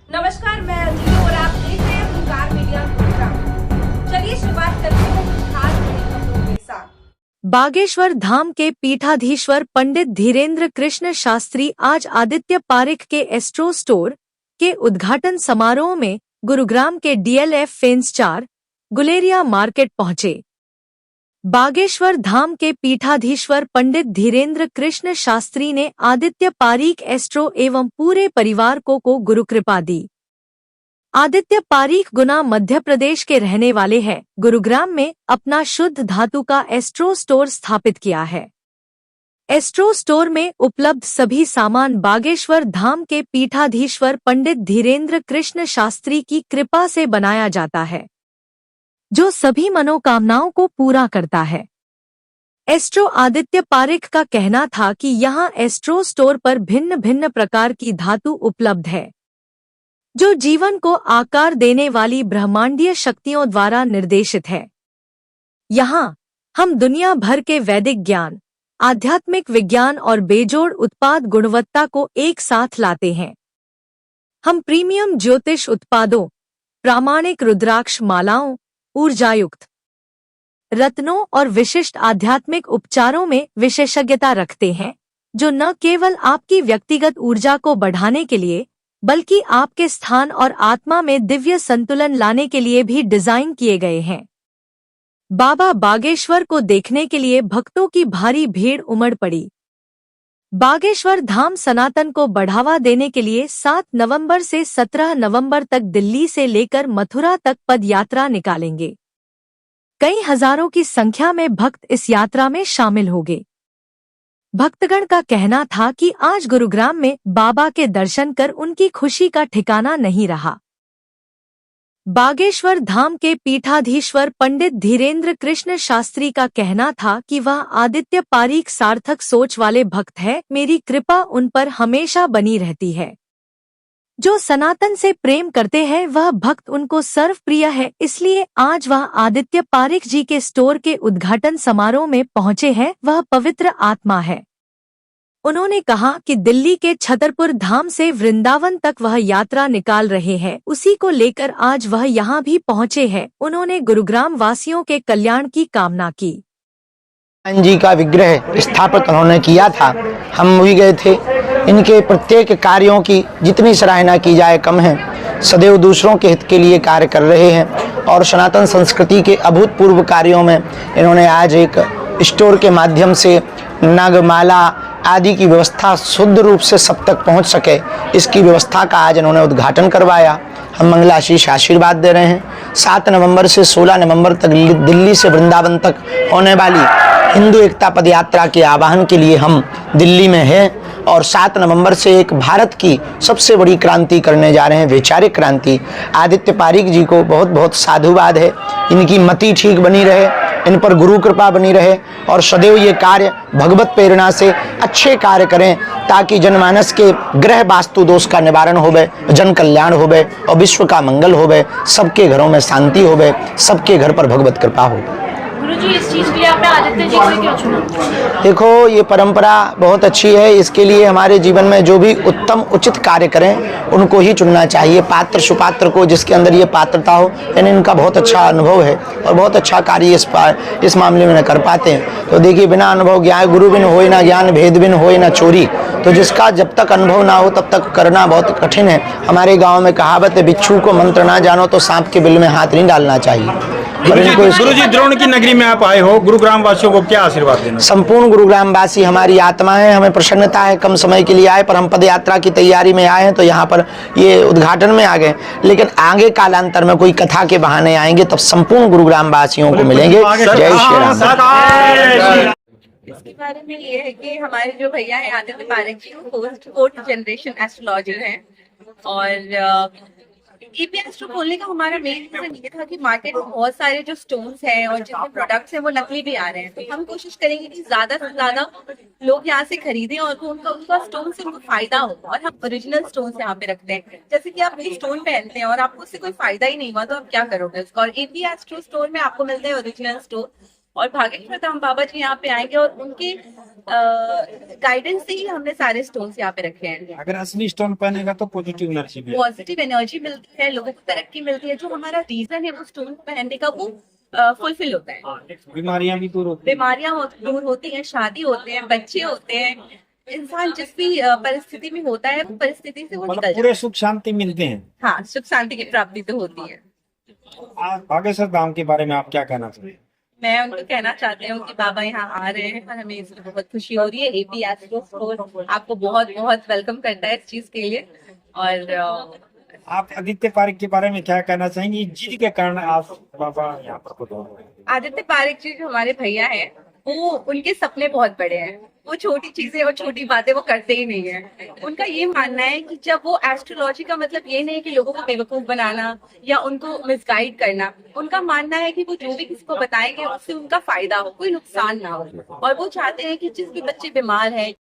नमस्कार, मैं अंजलि और आप देख रहे हैं हुंकार मीडिया गुरुग्राम। चलिए शुरुआत करते हैं कुछ खास बड़ी खबरों के साथ। बागेश्वर धाम के पीठाधीश्वर पंडित धीरेन्द्र कृष्ण शास्त्री आज आदित्य पारिख के एस्ट्रो स्टोर के उद्घाटन समारोह में गुरुग्राम के DLF फेंस 4 गुलेरिया मार्केट पहुंचे। बागेश्वर धाम के पीठाधीश्वर पंडित धीरेन्द्र कृष्ण शास्त्री ने आदित्य पारीख एस्ट्रो एवं पूरे परिवार को गुरु कृपा दी। आदित्य पारीख गुना मध्य प्रदेश के रहने वाले हैं। गुरुग्राम में अपना शुद्ध धातु का एस्ट्रो स्टोर स्थापित किया है। एस्ट्रो स्टोर में उपलब्ध सभी सामान बागेश्वर धाम के पीठाधीश्वर पंडित धीरेन्द्र कृष्ण शास्त्री की कृपा से बनाया जाता है, जो सभी मनोकामनाओं को पूरा करता है। एस्ट्रो आदित्य पारिख का कहना था कि यहाँ एस्ट्रो स्टोर पर भिन्न भिन्न प्रकार की धातु उपलब्ध है, जो जीवन को आकार देने वाली ब्रह्मांडीय शक्तियों द्वारा निर्देशित है। यहाँ हम दुनिया भर के वैदिक ज्ञान, आध्यात्मिक विज्ञान और बेजोड़ उत्पाद गुणवत्ता को एक साथ लाते हैं। हम प्रीमियम ज्योतिष उत्पादों, प्रामाणिक रुद्राक्ष मालाओं, ऊर्जायुक्त रत्नों और विशिष्ट आध्यात्मिक उपचारों में विशेषज्ञता रखते हैं, जो न केवल आपकी व्यक्तिगत ऊर्जा को बढ़ाने के लिए बल्कि आपके स्थान और आत्मा में दिव्य संतुलन लाने के लिए भी डिजाइन किए गए हैं। बाबा बागेश्वर को देखने के लिए भक्तों की भारी भीड़ उमड़ पड़ी। बागेश्वर धाम सनातन को बढ़ावा देने के लिए 7 नवंबर से 17 नवंबर तक दिल्ली से लेकर मथुरा तक पद यात्रा निकालेंगे। कई हजारों की संख्या में भक्त इस यात्रा में शामिल होंगे। भक्तगण का कहना था कि आज गुरुग्राम में बाबा के दर्शन कर उनकी खुशी का ठिकाना नहीं रहा। बागेश्वर धाम के पीठाधीश्वर पंडित धीरेन्द्र कृष्ण शास्त्री का कहना था कि वह आदित्य पारीख सार्थक सोच वाले भक्त है। मेरी कृपा उन पर हमेशा बनी रहती है। जो सनातन से प्रेम करते हैं वह भक्त उनको सर्व प्रिय है, इसलिए आज वह आदित्य पारिख जी के स्टोर के उद्घाटन समारोह में पहुंचे हैं। वह पवित्र आत्मा है। उन्होंने कहा कि दिल्ली के छतरपुर धाम से वृंदावन तक वह यात्रा निकाल रहे हैं, उसी को लेकर आज वह यहाँ भी पहुँचे हैं। उन्होंने गुरुग्राम वासियों के कल्याण की कामना की। हनुमान जी का विग्रह स्थापित उन्होंने किया था, हम भी गए थे। इनके प्रत्येक कार्यों की जितनी सराहना की जाए कम है। सदैव दूसरों के हित के लिए कार्य कर रहे हैं और सनातन संस्कृति के अभूतपूर्व कार्यों में इन्होंने आज एक स्टोर के माध्यम से नागमाला आदि की व्यवस्था शुद्ध रूप से सब तक पहुंच सके, इसकी व्यवस्था का आज इन्होंने उद्घाटन करवाया। हम मंगलाशीष आशीर्वाद दे रहे हैं। 7 नवंबर से 16 नवंबर तक दिल्ली से वृंदावन तक होने वाली हिंदू एकता पद यात्रा के आवाहन के लिए हम दिल्ली में हैं और 7 नवंबर से एक भारत की सबसे बड़ी क्रांति करने जा रहे हैं, वैचारिक क्रांति। आदित्य पारीख जी को बहुत बहुत साधुवाद है। इनकी मति ठीक बनी रहे, इन पर गुरु कृपा बनी रहे और सदैव ये कार्य भगवत प्रेरणा से अच्छे कार्य करें, ताकि जनमानस के ग्रह वास्तु दोष का निवारण होवे, जन कल्याण होवे और विश्व का मंगल होवे, सबके घरों में शांति होवे, सबके घर पर भगवत कृपा हो। गुरुजी, इस चीज के लिए आपने आदित्य जी को क्यों चुना? देखो, ये परंपरा बहुत अच्छी है। इसके लिए हमारे जीवन में जो भी उत्तम उचित कार्य करें उनको ही चुनना चाहिए, पात्र सुपात्र को, जिसके अंदर ये पात्रता हो। यानी इनका बहुत अच्छा अनुभव है और बहुत अच्छा कार्य इस मामले में न कर पाते हैं। तो देखिए, बिना अनुभव ज्ञान, गुरु बिन होय ना ज्ञान, भेद बिन होय ना चोरी। तो जिसका जब तक अनुभव ना हो तब तक करना बहुत कठिन है। हमारे गाँव में कहावत है, बिच्छू को मंत्र ना जानो तो सांप के बिल में हाथ नहीं डालना चाहिए। गुरुजी, द्रोण की नगरी में आप आए हो, गुरुग्राम वासियों को क्या आशीर्वाद देना? संपूर्ण गुरुग्राम वासी हमारी आत्मा है। हमें प्रसन्नता है, कम समय के लिए आए पर हम पद यात्रा की तैयारी में आए हैं, तो यहाँ पर ये उद्घाटन में आ गए। लेकिन आगे कालांतर में कोई कथा के बहाने आएंगे तब संपूर्ण गुरुग्राम वासियों को मिलेंगे। जय श्री राम। इसके बारे में ये है कि हमारे जो भैया है आदित्य पारिख जी, वो 4th जनरेशन एस्ट्रोलॉजर हैं और ईपी एस्ट्रो खोलने का हमारा मेन रीजन ये था कि मार्केट में बहुत सारे जो स्टोन्स हैं और जितने प्रोडक्ट्स हैं वो नकली भी आ रहे हैं। तो हम कोशिश करेंगे कि ज्यादा से ज्यादा लोग यहाँ से खरीदें और उनका स्टोन से उनको फायदा हो। और हम ओरिजिनल स्टोन्स यहाँ पे रखते हैं। जैसे कि आप कोई स्टोन पहनते हैं और आपको उससे कोई फायदा ही नहीं हुआ तो आप क्या करोगे उसका। और ईपी एस्ट्रो स्टोर में आपको मिलते हैं ओरिजिनल स्टोन और भागेश्वर धाम बाबा जी यहाँ पे आएंगे और उनके गाइडेंस से ही हमने सारे स्टोन्स यहाँ पे रखे हैं। अगर असली स्टोन पहनेगा तो पॉजिटिव एनर्जी भी पॉजिटिव एनर्जी मिलती है, लोगों को तरक्की मिलती है, जो हमारा रीजन है वो स्टोन पहनने का वो फुलफिल होता है। बीमारियां भी दूर होती बीमारियां दूर होती हैं, शादी होते हैं, बच्चे होते हैं, इंसान जिस भी परिस्थिति में होता है वो परिस्थिति से वो मतलब निकल पूरे जाता सुख शांति मिलते हैं। है। हाँ, सुख शांति की प्राप्ति तो होती है। बागेश्वर धाम के बारे में आप क्या कहना चाहिए? मैं उनको कहना चाहती हूँ कि बाबा यहाँ आ रहे हैं और हमें इसमें बहुत खुशी हो रही है। एपी एस्ट्रो स्टोर आपको बहुत बहुत वेलकम करता है इस चीज के लिए। और आप आदित्य पारिक के बारे में क्या कहना चाहेंगे जिद के कारण आप बाबा यहाँ पर खुद हो रहे हैं? आदित्य पारिक जी जो हमारे भैया हैं, वो उनके सपने बहुत बड़े हैं। वो छोटी चीजें और छोटी बातें वो करते ही नहीं है। उनका ये मानना है कि जब वो एस्ट्रोलॉजी का मतलब ये नहीं कि लोगों को बेवकूफ बनाना या उनको मिसगाइड करना। उनका मानना है कि वो जो भी किसी को बताएंगे उससे उनका फायदा हो, कोई नुकसान ना हो। और वो चाहते हैं कि जिस भी बच्चे बीमार है